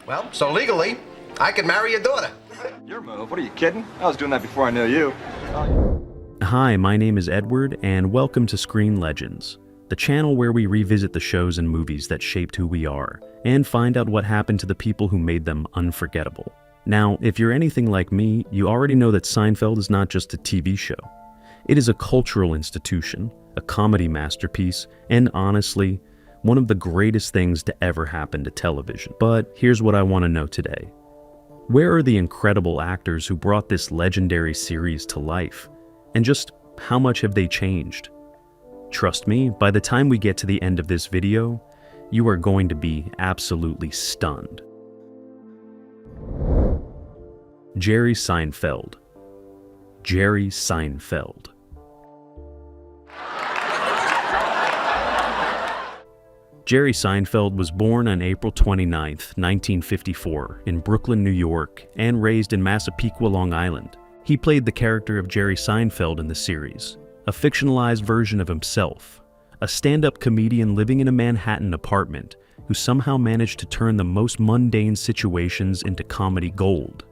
Well, so legally, I can marry your daughter. Your move? What are you kidding? I was doing that before I knew you. Hi, my name is Edward, and welcome to Screen Legends, the channel where we revisit the shows and movies that shaped who we are, and find out what happened to the people who made them unforgettable. Now, if you're anything like me, you already know that Seinfeld is not just a TV show. It is a cultural institution, a comedy masterpiece, and honestly, one of the greatest things to ever happen to television. But here's what I want to know today. Where are the incredible actors who brought this legendary series to life? And just how much have they changed? Trust me, by the time we get to the end of this video, you are going to be absolutely stunned. Jerry Seinfeld. Jerry Seinfeld. Jerry Seinfeld was born on April 29, 1954, in Brooklyn, New York, and raised in Massapequa, Long Island. He played the character of Jerry Seinfeld in the series, a fictionalized version of himself, a stand-up comedian living in a Manhattan apartment who somehow managed to turn the most mundane situations into comedy gold.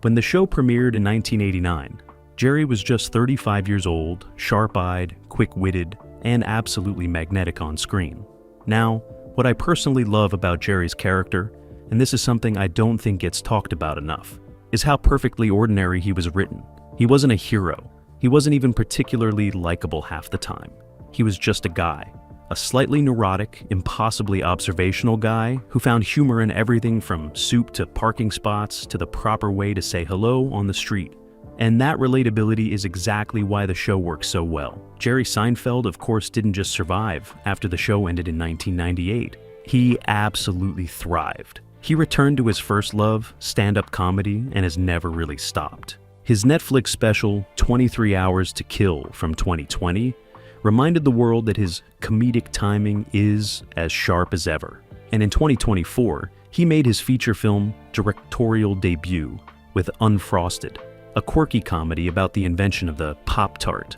When the show premiered in 1989, Jerry was just 35 years old, sharp-eyed, quick-witted, and absolutely magnetic on screen. Now, what I personally love about Jerry's character, and this is something I don't think gets talked about enough, is how perfectly ordinary he was written. He wasn't a hero. He wasn't even particularly likable half the time. He was just a guy, a slightly neurotic, impossibly observational guy who found humor in everything from soup to parking spots to the proper way to say hello on the street. And that relatability is exactly why the show works so well. Jerry Seinfeld, of course, didn't just survive after the show ended in 1998. He absolutely thrived. He returned to his first love, stand-up comedy, and has never really stopped. His Netflix special, 23 Hours to Kill from 2020, reminded the world that his comedic timing is as sharp as ever. And in 2024, he made his feature film directorial debut with Unfrosted, a quirky comedy about the invention of the Pop-Tart.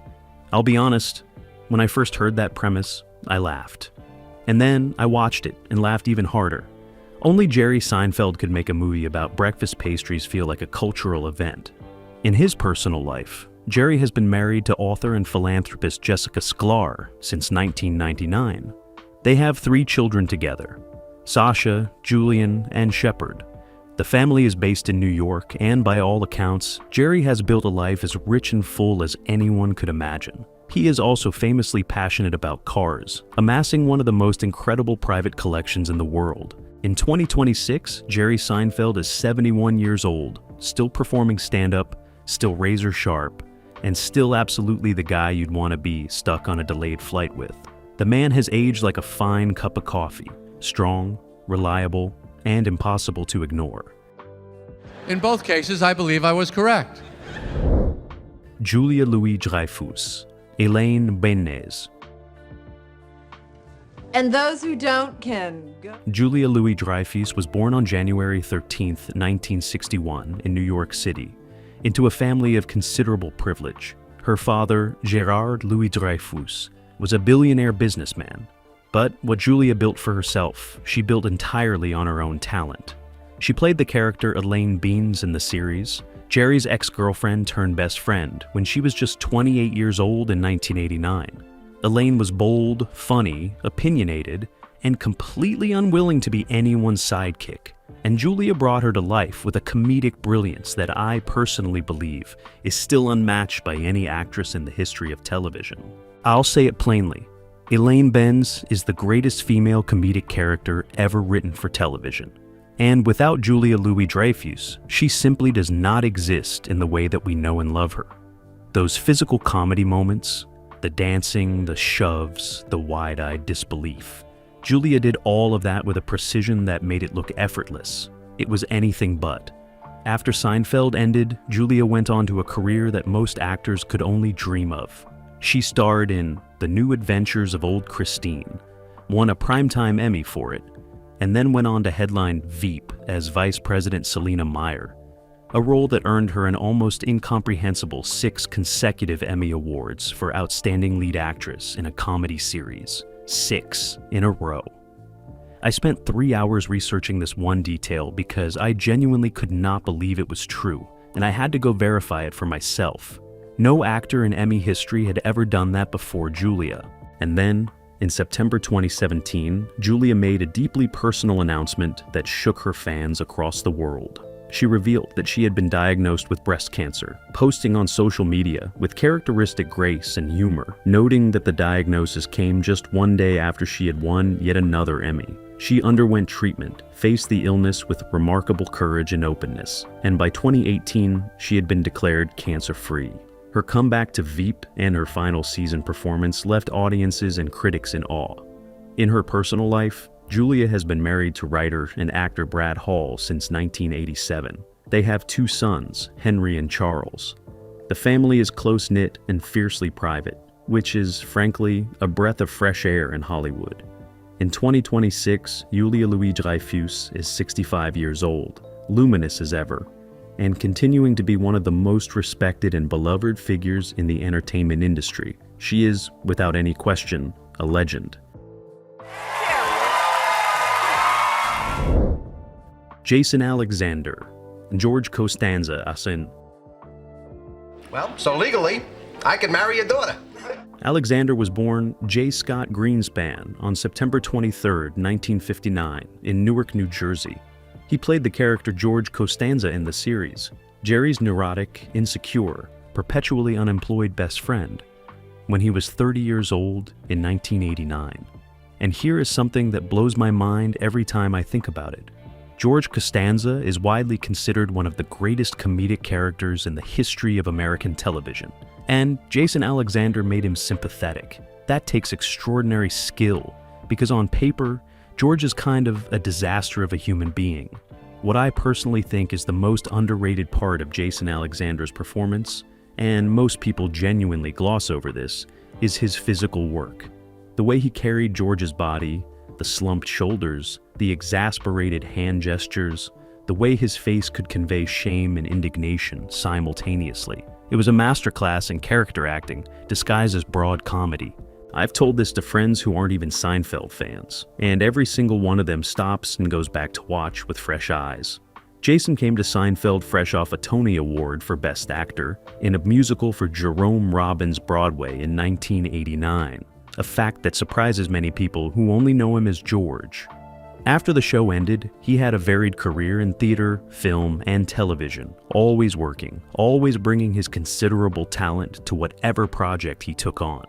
I'll be honest, when I first heard that premise, I laughed. And then I watched it and laughed even harder. Only Jerry Seinfeld could make a movie about breakfast pastries feel like a cultural event. In his personal life, Jerry has been married to author and philanthropist Jessica Sklar since 1999. They have 3 children together, Sasha, Julian, and Shepard. The family is based in New York, and by all accounts, Jerry has built a life as rich and full as anyone could imagine. He is also famously passionate about cars, amassing one of the most incredible private collections in the world. In 2026, Jerry Seinfeld is 71 years old, still performing stand-up, still razor sharp, and still absolutely the guy you'd want to be stuck on a delayed flight with. The man has aged like a fine cup of coffee, strong, reliable, and impossible to ignore. In both cases, I believe I was correct. Julia Louis-Dreyfus, Elaine Benes. And those who don't can go. Julia Louis-Dreyfus was born on January 13, 1961, in New York City, into a family of considerable privilege. Her father, Gerard Louis-Dreyfus, was a billionaire businessman. But what Julia built for herself, she built entirely on her own talent. She played the character Elaine Benes in the series, Jerry's ex-girlfriend turned best friend, when she was just 28 years old in 1989. Elaine was bold, funny, opinionated, and completely unwilling to be anyone's sidekick. And Julia brought her to life with a comedic brilliance that I personally believe is still unmatched by any actress in the history of television. I'll say it plainly. Elaine Benes is the greatest female comedic character ever written for television. And without Julia Louis-Dreyfus, she simply does not exist in the way that we know and love her. Those physical comedy moments, the dancing, the shoves, the wide-eyed disbelief. Julia did all of that with a precision that made it look effortless. It was anything but. After Seinfeld ended, Julia went on to a career that most actors could only dream of. She starred in The New Adventures of Old Christine, won a Primetime Emmy for it, and then went on to headline Veep as Vice President Selena Meyer, a role that earned her an almost incomprehensible 6 consecutive Emmy Awards for Outstanding Lead Actress in a Comedy Series. 6 in a row. I spent 3 hours researching this one detail because I genuinely could not believe it was true, and I had to go verify it for myself. No actor in Emmy history had ever done that before Julia. And then, in September 2017, Julia made a deeply personal announcement that shook her fans across the world. She revealed that she had been diagnosed with breast cancer, posting on social media with characteristic grace and humor, noting that the diagnosis came just one day after she had won yet another Emmy. She underwent treatment, faced the illness with remarkable courage and openness, and by 2018, she had been declared cancer-free. Her comeback to Veep and her final season performance left audiences and critics in awe. In her personal life, Julia has been married to writer and actor Brad Hall since 1987. They have 2 sons, Henry and Charles. The family is close-knit and fiercely private, which is, frankly, a breath of fresh air in Hollywood. In 2026, Julia Louis-Dreyfus is 65 years old, luminous as ever, and continuing to be one of the most respected and beloved figures in the entertainment industry. She is, without any question, a legend. Jason Alexander, George Costanza Asin. Well, so legally, I could marry your daughter. Alexander was born J. Scott Greenspan on September 23, 1959, in Newark, New Jersey. He played the character George Costanza in the series, Jerry's neurotic, insecure, perpetually unemployed best friend, when he was 30 years old in 1989. And here is something that blows my mind every time I think about it. George Costanza is widely considered one of the greatest comedic characters in the history of American television. And Jason Alexander made him sympathetic. That takes extraordinary skill, because on paper, George is kind of a disaster of a human being. What I personally think is the most underrated part of Jason Alexander's performance, and most people genuinely gloss over this, is his physical work. The way he carried George's body, the slumped shoulders, the exasperated hand gestures, the way his face could convey shame and indignation simultaneously. It was a masterclass in character acting, disguised as broad comedy. I've told this to friends who aren't even Seinfeld fans, and every single one of them stops and goes back to watch with fresh eyes. Jason came to Seinfeld fresh off a Tony Award for Best Actor in a musical for Jerome Robbins' Broadway in 1989, a fact that surprises many people who only know him as George. After the show ended, he had a varied career in theater, film, and television, always working, always bringing his considerable talent to whatever project he took on.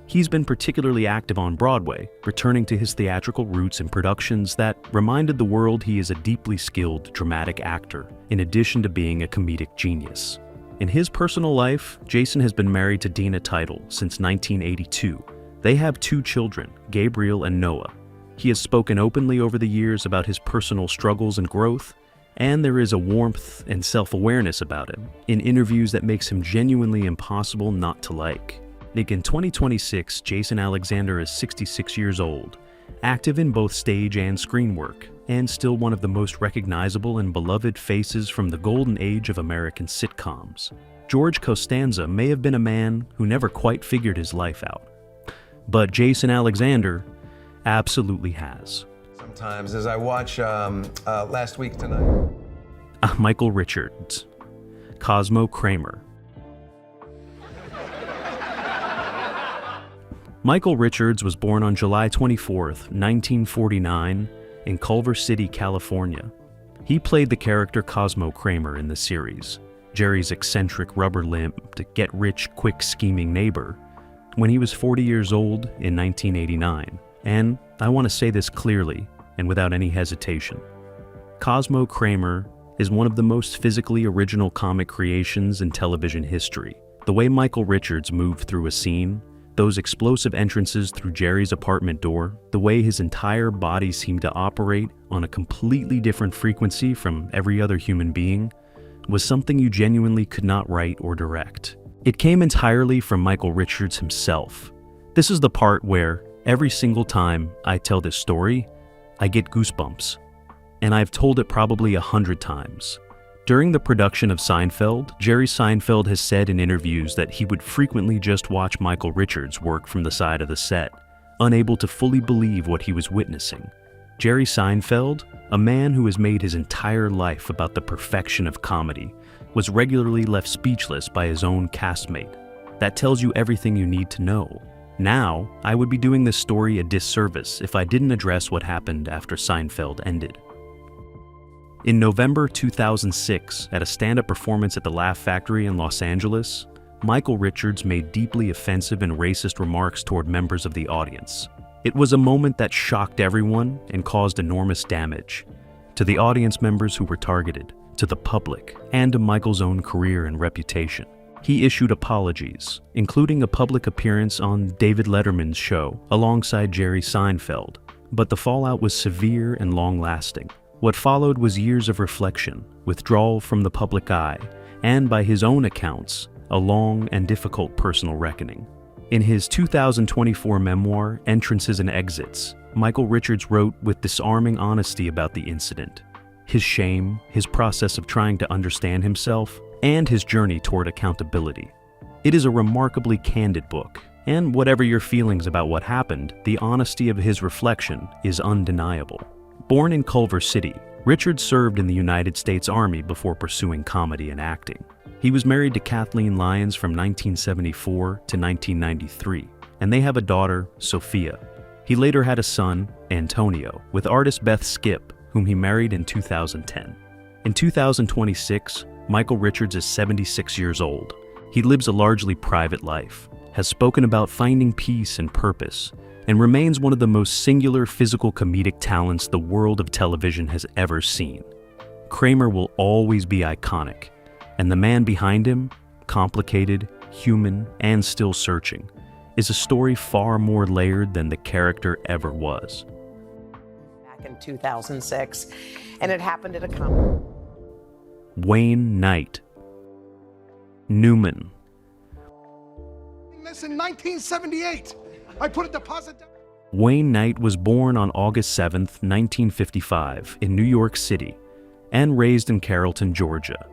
He's been particularly active on Broadway, returning to his theatrical roots in productions that reminded the world he is a deeply skilled dramatic actor, in addition to being a comedic genius. In his personal life, Jason has been married to Dina Title since 1982. They have 2 children, Gabriel and Noah. He has spoken openly over the years about his personal struggles and growth, and there is a warmth and self-awareness about him in interviews that makes him genuinely impossible not to like. In 2026, Jason Alexander is 66 years old, active in both stage and screen work, and still one of the most recognizable and beloved faces from the golden age of American sitcoms. George Costanza may have been a man who never quite figured his life out, but Jason Alexander absolutely has. Sometimes, as I watch Last Week Tonight. Michael Richards, Cosmo Kramer. Michael Richards was born on July 24, 1949, in Culver City, California. He played the character Cosmo Kramer in the series, Jerry's eccentric rubber-limbed, get-rich-quick scheming neighbor, when he was 40 years old in 1989. And I want to say this clearly and without any hesitation. Cosmo Kramer is one of the most physically original comic creations in television history. The way Michael Richards moved through a scene, those explosive entrances through Jerry's apartment door, the way his entire body seemed to operate on a completely different frequency from every other human being, was something you genuinely could not write or direct. It came entirely from Michael Richards himself. This is the part where, every single time I tell this story, I get goosebumps. And I've told it probably 100 times. During the production of Seinfeld, Jerry Seinfeld has said in interviews that he would frequently just watch Michael Richards work from the side of the set, unable to fully believe what he was witnessing. Jerry Seinfeld, a man who has made his entire life about the perfection of comedy, was regularly left speechless by his own castmate. That tells you everything you need to know. Now, I would be doing this story a disservice if I didn't address what happened after Seinfeld ended. In November 2006, at a stand-up performance at the Laugh Factory in Los Angeles, Michael Richards made deeply offensive and racist remarks toward members of the audience. It was a moment that shocked everyone and caused enormous damage to the audience members who were targeted, to the public, and to Michael's own career and reputation. He issued apologies, including a public appearance on David Letterman's show alongside Jerry Seinfeld, but the fallout was severe and long-lasting. What followed was years of reflection, withdrawal from the public eye, and by his own accounts, a long and difficult personal reckoning. In his 2024 memoir, Entrances and Exits, Michael Richards wrote with disarming honesty about the incident, his shame, his process of trying to understand himself, and his journey toward accountability. It is a remarkably candid book, and whatever your feelings about what happened, the honesty of his reflection is undeniable. Born in Culver City, Richards served in the United States Army before pursuing comedy and acting. He was married to Kathleen Lyons from 1974 to 1993, and they have a daughter, Sophia. He later had a son, Antonio, with artist Beth Skip, whom he married in 2010. In 2026, Michael Richards is 76 years old. He lives a largely private life, has spoken about finding peace and purpose, and remains one of the most singular physical comedic talents the world of television has ever seen. Kramer will always be iconic, and the man behind him, complicated, human, and still searching, is a story far more layered than the character ever was. Back in 2006, and it happened at a comedy. Wayne Knight. Newman. This in 1978. I put a deposit down. Wayne Knight was born on August 7, 1955, in New York City, and raised in Carrollton, Georgia.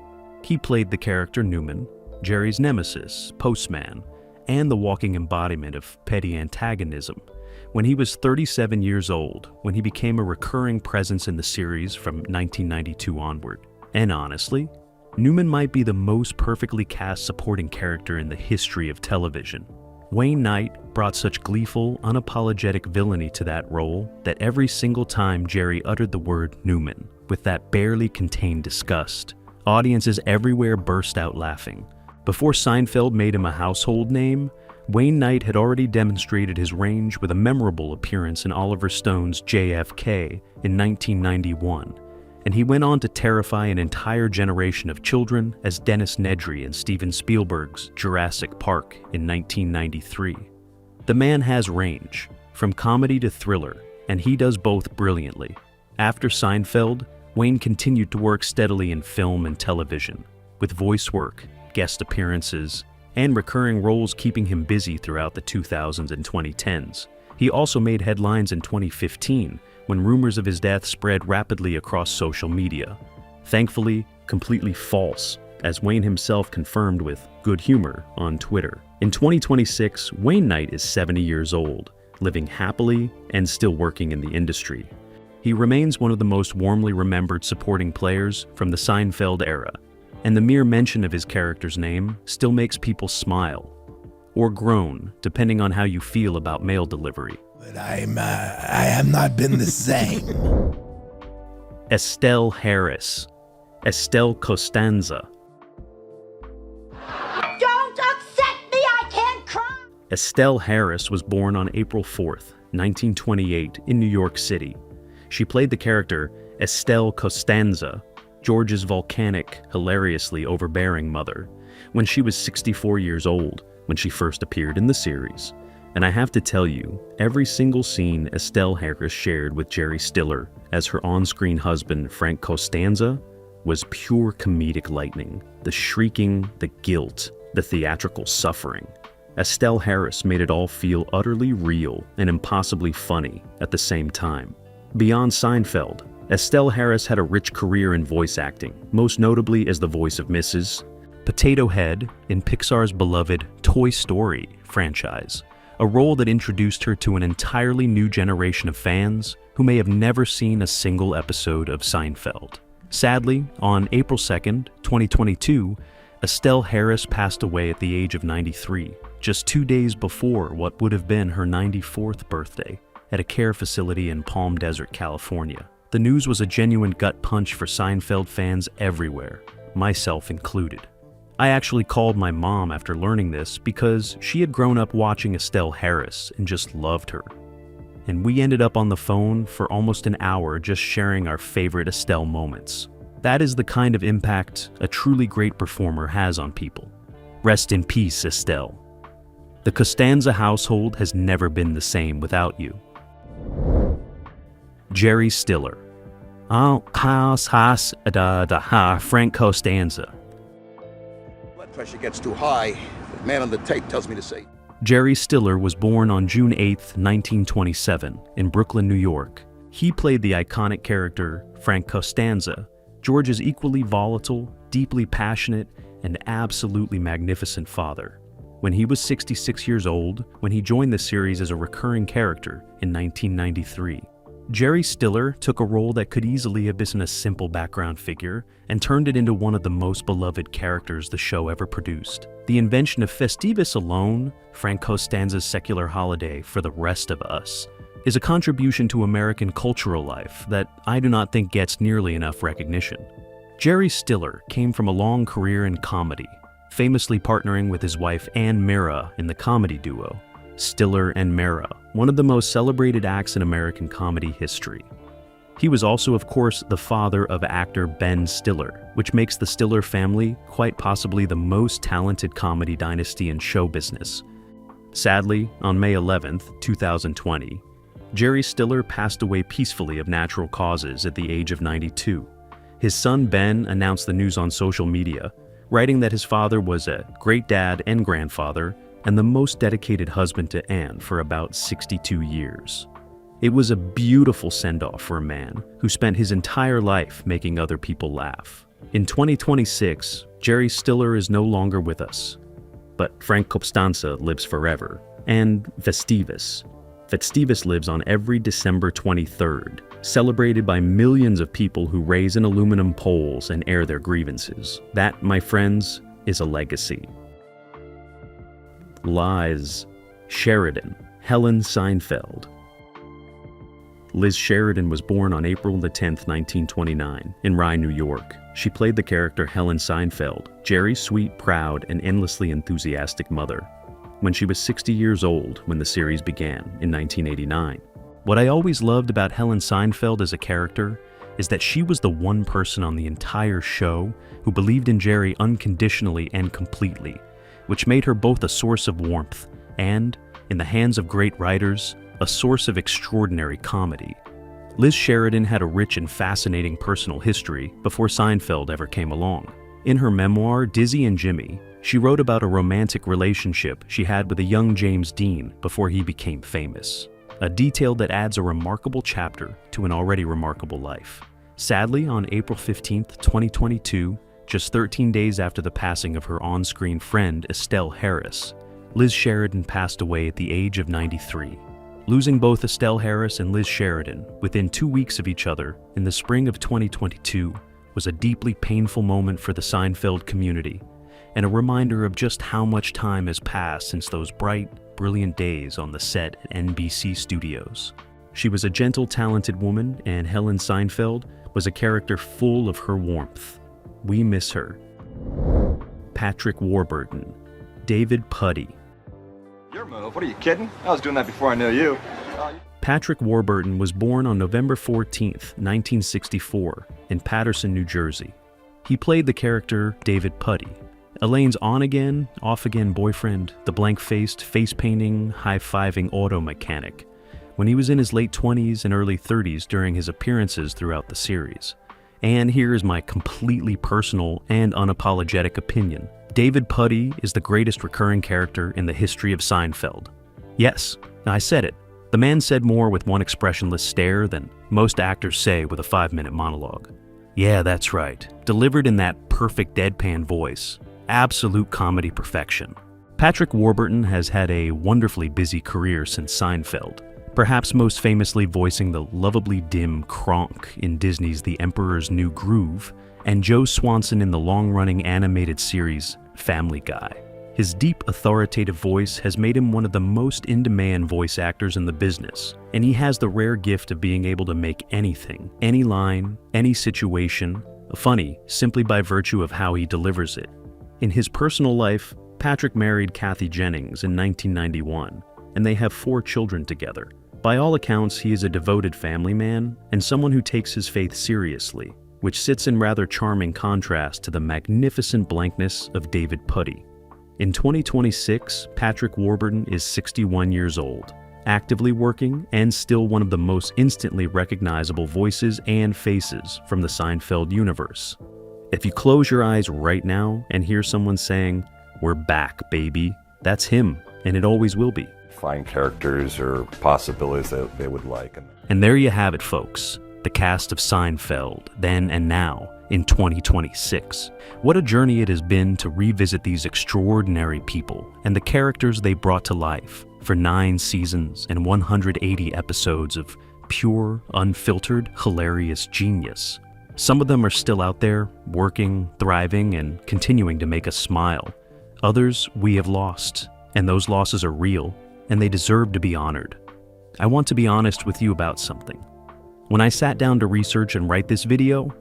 He played the character Newman, Jerry's nemesis, postman, and the walking embodiment of petty antagonism, when he was 37 years old, when he became a recurring presence in the series from 1992 onward. And honestly, Newman might be the most perfectly cast supporting character in the history of television. Wayne Knight brought such gleeful, unapologetic villainy to that role that every single time Jerry uttered the word Newman, with that barely contained disgust, audiences everywhere burst out laughing. Before Seinfeld made him a household name, Wayne Knight had already demonstrated his range with a memorable appearance in Oliver Stone's JFK in 1991, and he went on to terrify an entire generation of children as Dennis Nedry in Steven Spielberg's Jurassic Park in 1993. The man has range, from comedy to thriller, and he does both brilliantly. After Seinfeld, Wayne continued to work steadily in film and television, with voice work, guest appearances, and recurring roles keeping him busy throughout the 2000s and 2010s. He also made headlines in 2015 when rumors of his death spread rapidly across social media. Thankfully, completely false, as Wayne himself confirmed with good humor on Twitter. In 2026, Wayne Knight is 70 years old, living happily and still working in the industry. He remains one of the most warmly remembered supporting players from the Seinfeld era, and the mere mention of his character's name still makes people smile, or groan, depending on how you feel about mail delivery. But I have not been the same. Estelle Harris. Estelle Costanza. Don't upset me, I can't cry! Estelle Harris was born on April 4th, 1928, in New York City. She played the character Estelle Costanza, George's volcanic, hilariously overbearing mother, when she was 64 years old when she first appeared in the series. And I have to tell you, every single scene Estelle Harris shared with Jerry Stiller as her on-screen husband, Frank Costanza, was pure comedic lightning. The shrieking, the guilt, the theatrical suffering. Estelle Harris made it all feel utterly real and impossibly funny at the same time. Beyond Seinfeld, Estelle Harris had a rich career in voice acting, most notably as the voice of Mrs. Potato Head in Pixar's beloved Toy Story franchise, a role that introduced her to an entirely new generation of fans who may have never seen a single episode of Seinfeld. Sadly, on April 2nd, 2022, Estelle Harris passed away at the age of 93, just 2 days before what would have been her 94th birthday, at a care facility in Palm Desert, California. The news was a genuine gut punch for Seinfeld fans everywhere, myself included. I actually called my mom after learning this because she had grown up watching Estelle Harris and just loved her. And we ended up on the phone for almost an hour just sharing our favorite Estelle moments. That is the kind of impact a truly great performer has on people. Rest in peace, Estelle. The Costanza household has never been the same without you. Jerry Stiller. Frank Costanza. Blood pressure gets too high. The man on the tape tells me to say. Jerry Stiller was born on June 8, 1927, in Brooklyn, New York. He played the iconic character Frank Costanza, George's equally volatile, deeply passionate, and absolutely magnificent father. When he was 66 years old, when he joined the series as a recurring character in 1993. Jerry Stiller took a role that could easily have been a simple background figure and turned it into one of the most beloved characters the show ever produced. The invention of Festivus alone, Frank Costanza's secular holiday for the rest of us, is a contribution to American cultural life that I do not think gets nearly enough recognition. Jerry Stiller came from a long career in comedy, famously partnering with his wife Ann Mira in the comedy duo, Stiller and Mira, one of the most celebrated acts in American comedy history. He was also, of course, the father of actor Ben Stiller, which makes the Stiller family quite possibly the most talented comedy dynasty in show business. Sadly, on May 11th, 2020, Jerry Stiller passed away peacefully of natural causes at the age of 92. His son Ben announced the news on social media, writing that his father was a great dad and grandfather and the most dedicated husband to Anne for about 62 years. It was a beautiful send-off for a man who spent his entire life making other people laugh. In 2026, Jerry Stiller is no longer with us, but Frank Costanza lives forever, and Festivus. Festivus lives on every December 23rd, celebrated by millions of people who raise in aluminum poles and air their grievances. That, my friends, is a legacy. Liz Sheridan, Helen Seinfeld. Liz Sheridan was born on April 10, 1929, in Rye, New York. She played the character Helen Seinfeld, Jerry's sweet, proud, and endlessly enthusiastic mother, when she was 60 years old when the series began in 1989. What I always loved about Helen Seinfeld as a character is that she was the one person on the entire show who believed in Jerry unconditionally and completely, which made her both a source of warmth and, in the hands of great writers, a source of extraordinary comedy. Liz Sheridan had a rich and fascinating personal history before Seinfeld ever came along. In her memoir, Dizzy and Jimmy, she wrote about a romantic relationship she had with a young James Dean before he became famous, a detail that adds a remarkable chapter to an already remarkable life. Sadly, on April 15, 2022, just 13 days after the passing of her on-screen friend Estelle Harris, Liz Sheridan passed away at the age of 93. Losing both Estelle Harris and Liz Sheridan within 2 weeks of each other in the spring of 2022 was a deeply painful moment for the Seinfeld community and a reminder of just how much time has passed since those bright, brilliant days on the set at NBC Studios. She was a gentle, talented woman, and Helen Seinfeld was a character full of her warmth. We miss her. Patrick Warburton, David Puddy. Your move? What are you kidding? I was doing that before I knew you. Patrick Warburton was born on November 14, 1964, in Paterson, New Jersey. He played the character David Puddy, Elaine's on-again, off-again boyfriend, the blank-faced, face-painting, high-fiving auto mechanic, when he was in his late 20s and early 30s during his appearances throughout the series. And here is my completely personal and unapologetic opinion. David Puddy is the greatest recurring character in the history of Seinfeld. Yes, I said it. The man said more with one expressionless stare than most actors say with a 5-minute monologue. Yeah, that's right. Delivered in that perfect deadpan voice. Absolute comedy perfection. Patrick Warburton has had a wonderfully busy career since Seinfeld, perhaps most famously voicing the lovably dim Kronk in Disney's The Emperor's New Groove, and Joe Swanson in the long-running animated series Family Guy. His deep, authoritative voice has made him one of the most in-demand voice actors in the business, and he has the rare gift of being able to make anything, any line, any situation, funny simply by virtue of how he delivers it. In his personal life, Patrick married Kathy Jennings in 1991, and they have 4 children together. By all accounts, he is a devoted family man and someone who takes his faith seriously, which sits in rather charming contrast to the magnificent blankness of David Puddy. In 2026, Patrick Warburton is 61 years old, actively working and still one of the most instantly recognizable voices and faces from the Seinfeld universe. If you close your eyes right now and hear someone saying, "We're back, baby," that's him, and it always will be. Find characters or possibilities that they would like. And there you have it, folks. The cast of Seinfeld, then and now, in 2026. What a journey it has been to revisit these extraordinary people and the characters they brought to life for 9 seasons and 180 episodes of pure, unfiltered, hilarious genius. Some of them are still out there, working, thriving, and continuing to make us smile. Others we have lost, and those losses are real, and they deserve to be honored. I want to be honest with you about something. When I sat down to research and write this video,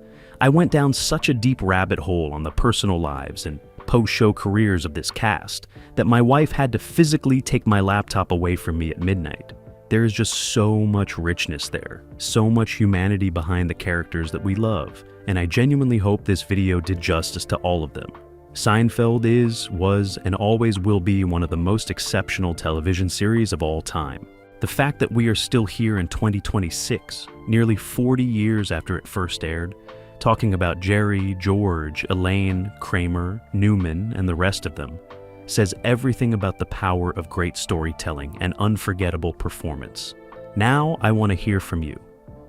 I went down such a deep rabbit hole on the personal lives and post-show careers of this cast that my wife had to physically take my laptop away from me at midnight. There is just so much richness there, so much humanity behind the characters that we love, and I genuinely hope this video did justice to all of them. Seinfeld is, was, and always will be one of the most exceptional television series of all time. The fact that we are still here in 2026, nearly 40 years after it first aired, talking about Jerry, George, Elaine, Kramer, Newman, and the rest of them, says everything about the power of great storytelling and unforgettable performance. Now I want to hear from you.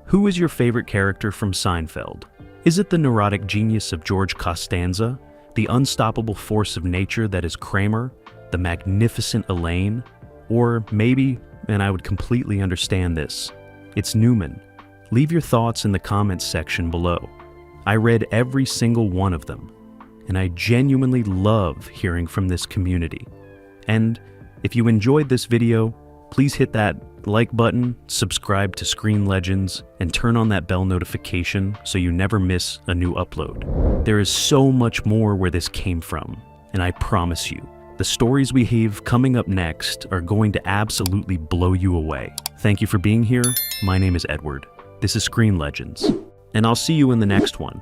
Who is your favorite character from Seinfeld? Is it the neurotic genius of George Costanza, the unstoppable force of nature that is Kramer, the magnificent Elaine, or maybe, and I would completely understand this, it's Newman? Leave your thoughts in the comments section below. I read every single one of them, and I genuinely love hearing from this community. And if you enjoyed this video, please hit that like button, subscribe to Screen Legends, and turn on that bell notification so you never miss a new upload. There is so much more where this came from, and I promise you, the stories we have coming up next are going to absolutely blow you away. Thank you for being here. My name is Edward. This is Screen Legends, and I'll see you in the next one.